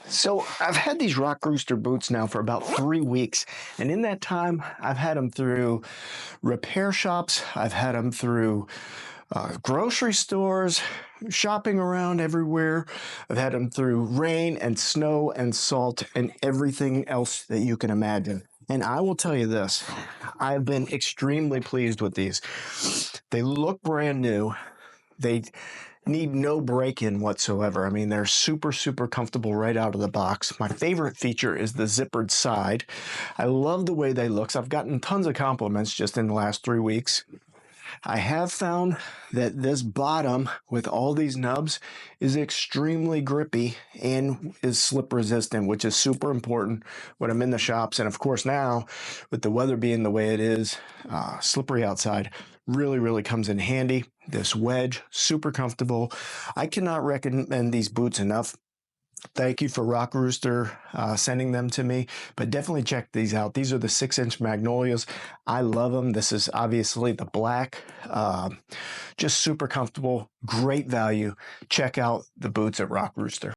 So I've had these Rock Rooster boots now for about 3 weeks, and in that time, I've had them through repair shops. I've had them through grocery stores, shopping around everywhere. I've had them through rain and snow and salt and everything else that you can imagine. And I will tell you this, I've been extremely pleased with these. They look brand new. They need no break-in whatsoever. I mean, they're super, super comfortable right out of the box. My favorite feature is the zippered side. I love the way they look. So I've gotten tons of compliments just in the last 3 weeks. I have found that this bottom with all these nubs is extremely grippy and is slip resistant, which is super important when I'm in the shops. And of course now, with the weather being the way it is, slippery outside, really, really comes in handy. This Wedge, super comfortable. I cannot recommend these boots enough. Thank you for Rock Rooster sending them to me, but definitely check these out. These are the 6-inch Magnolias. I love them. This is obviously the black, just super comfortable, great value. Check out the boots at Rock Rooster.